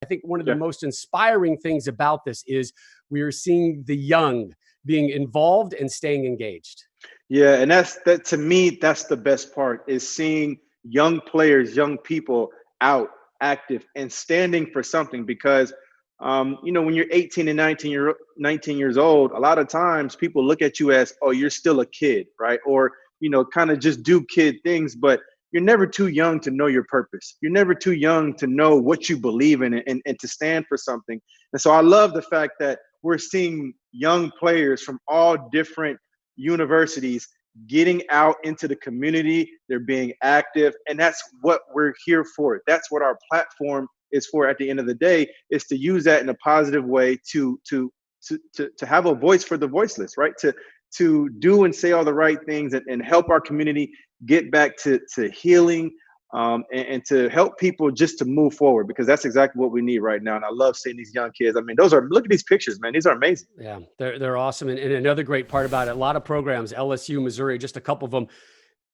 I think one of the Yeah. most inspiring things about this is we are seeing the young being involved and staying engaged. Yeah, and that to me, that's the best part is seeing young players, young people out active and standing for something because when you're 18 and 19 years old, a lot of times people look at you as, oh, you're still a kid, right? Or, kind of just do kid things, but you're never too young to know your purpose. You're never too young to know what you believe in and to stand for something. And so I love the fact that we're seeing young players from all different universities getting out into the community. They're being active, and that's what we're here for. That's what our platform is for at the end of the day, is to use that in a positive way to have a voice for the voiceless, right? To do and say all the right things and help our community get back to healing, and to help people just to move forward, because that's exactly what we need right now. And I love seeing these young kids. I mean, look at these pictures, man. These are amazing. Yeah, they're awesome. And another great part about it, a lot of programs, LSU, Missouri, just a couple of them,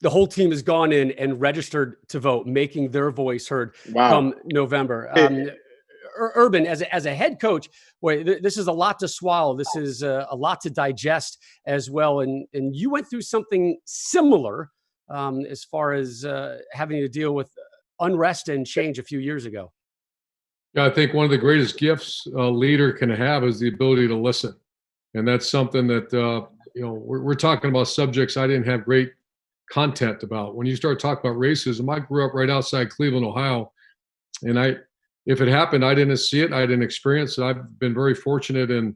the whole team has gone in and registered to vote, making their voice heard come November. Urban, as a head coach, boy, this is a lot to swallow. This is a lot to digest as well. And you went through something similar as far as having to deal with unrest and change a few years ago. Yeah, I think one of the greatest gifts a leader can have is the ability to listen. And that's something that, we're talking about subjects I didn't have great content about. When you start talking about racism, I grew up right outside Cleveland, Ohio. And if it happened, I didn't see it. I didn't experience it. I've been very fortunate in,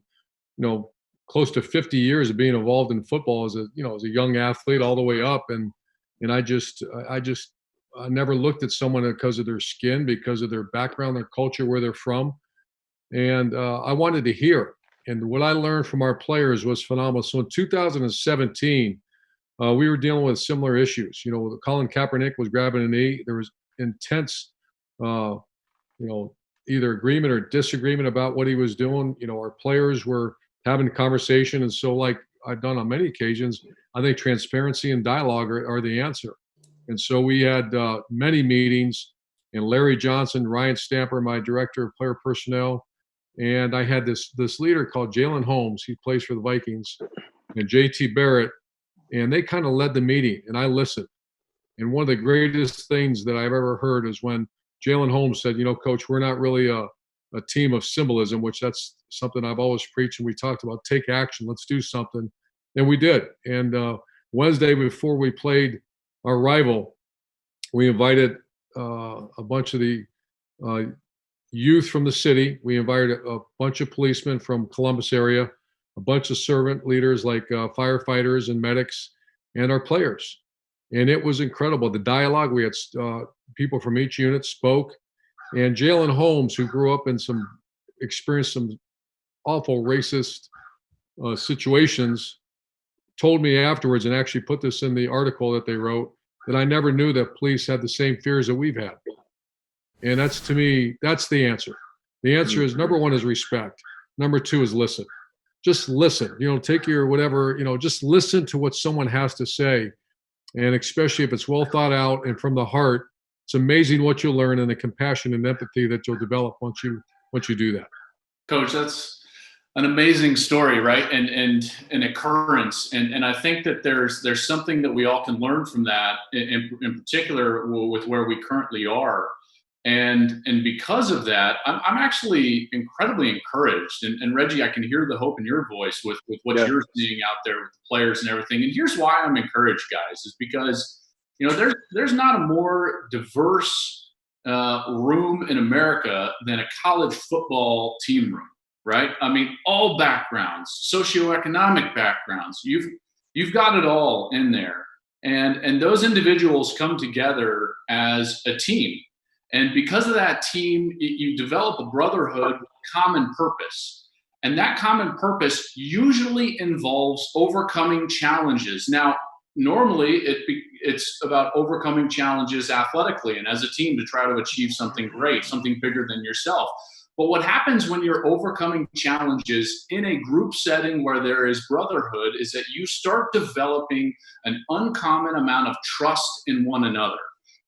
close to 50 years of being involved in football as a young athlete all the way up. And I never looked at someone because of their skin, because of their background, their culture, where they're from. And I wanted to hear. And what I learned from our players was phenomenal. So in 2017, we were dealing with similar issues. Colin Kaepernick was grabbing a knee. There was intense, either agreement or disagreement about what he was doing. Our players were having a conversation. And so, like I've done on many occasions, I think transparency and dialogue are the answer. And so we had many meetings, and Larry Johnson, Ryan Stamper, my director of player personnel, and I had this leader called Jalen Holmes. He plays for the Vikings, and JT Barrett, and they kind of led the meeting, and I listened. And one of the greatest things that I've ever heard is when Jalen Holmes said, Coach, we're not really a team of symbolism, which that's something I've always preached, and we talked about take action, let's do something. And we did. And Wednesday, before we played our rival, we invited a bunch of the youth from the city. We invited a bunch of policemen from Columbus area, a bunch of servant leaders like firefighters and medics, and our players. And it was incredible. The dialogue, we had people from each unit spoke. And Jalen Holmes, who grew up in experienced some awful racist situations, told me afterwards, and actually put this in the article that they wrote, that I never knew that police had the same fears that we've had. And that's, to me, that's the answer. The answer is, number one is respect. Number two is listen. Just listen. Take your whatever, just listen to what someone has to say. And especially if it's well thought out and from the heart, it's amazing what you'll learn and the compassion and empathy that you'll develop once you do that. Coach, that's an amazing story, right? And an occurrence. And I think that there's something that we all can learn from that, in particular with where we currently are. And because of that, I'm actually incredibly encouraged. And Reggie, I can hear the hope in your voice with what you're seeing out there with the players and everything. And here's why I'm encouraged, guys, is because, there's not a more diverse room in America than a college football team room, right? I mean, all backgrounds, socioeconomic backgrounds, you've got it all in there. And those individuals come together as a team. And because of that team, you develop a brotherhood with common purpose. And that common purpose usually involves overcoming challenges. Now, normally it's about overcoming challenges athletically and as a team to try to achieve something great, something bigger than yourself. But what happens when you're overcoming challenges in a group setting where there is brotherhood is that you start developing an uncommon amount of trust in one another.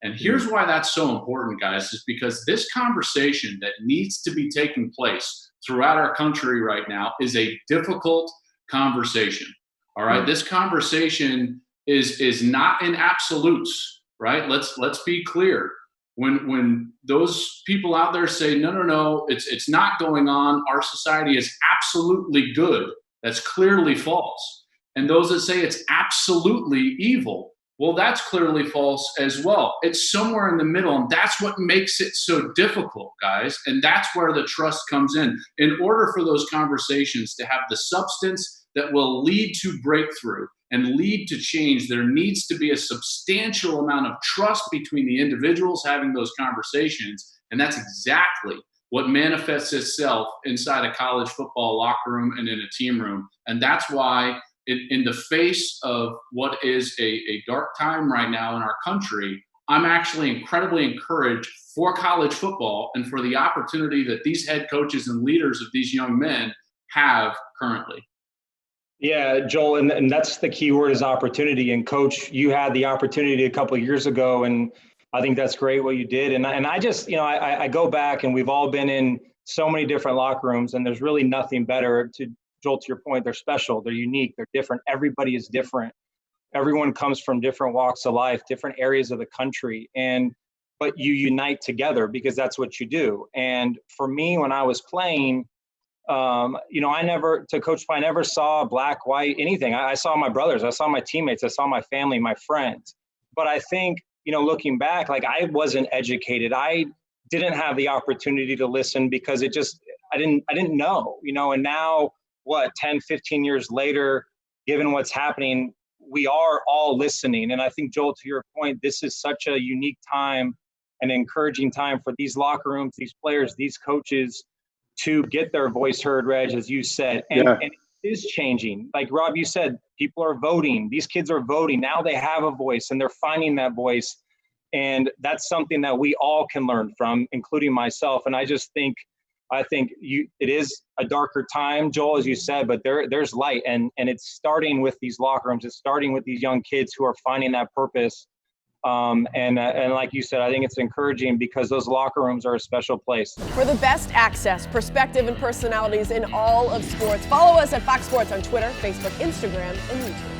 And here's why that's so important, guys, is because this conversation that needs to be taking place throughout our country right now is a difficult conversation. All right. This conversation is not in absolutes, right? Let's be clear. When those people out there say, no, it's not going on, our society is absolutely good, that's clearly false. And those that say it's absolutely evil, well, that's clearly false as well. It's somewhere in the middle, and that's what makes it so difficult, guys. And that's where the trust comes in. In order for those conversations to have the substance that will lead to breakthrough and lead to change, there needs to be a substantial amount of trust between the individuals having those conversations. And that's exactly what manifests itself inside a college football locker room and in a team room. And that's why in the face of what is a dark time right now in our country, I'm actually incredibly encouraged for college football and for the opportunity that these head coaches and leaders of these young men have currently. Yeah, Joel, and that's the key word is opportunity. And Coach, you had the opportunity a couple of years ago, and I think that's great what you did. And I just, I go back, and we've all been in so many different locker rooms, and there's really nothing better. To Joel, to your point, they're special, they're unique, they're different. Everybody is different. Everyone comes from different walks of life, different areas of the country, but you unite together because that's what you do. And for me, when I was playing, I never saw black, white, anything. I saw my brothers, I saw my teammates, I saw my family, my friends. But I think, looking back, like I wasn't educated. I didn't have the opportunity to listen because I didn't know, and now 10, 15 years later, given what's happening, we are all listening. And I think, Joel, to your point, this is such a unique time, an encouraging time for these locker rooms, these players, these coaches to get their voice heard, Reg, as you said. And it is changing. Like Rob, you said, people are voting. These kids are voting. Now they have a voice and they're finding that voice. And that's something that we all can learn from, including myself. And I think it is a darker time, Joel, as you said, but there's light, and it's starting with these locker rooms. It's starting with these young kids who are finding that purpose. And like you said, I think it's encouraging because those locker rooms are a special place. For the best access, perspective, and personalities in all of sports, follow us at Fox Sports on Twitter, Facebook, Instagram, and YouTube.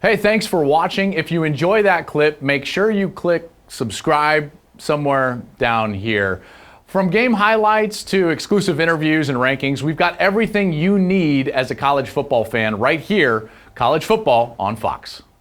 Hey, thanks for watching. If you enjoy that clip, make sure you click subscribe somewhere down here. From game highlights to exclusive interviews and rankings, we've got everything you need as a college football fan right here. College Football on Fox.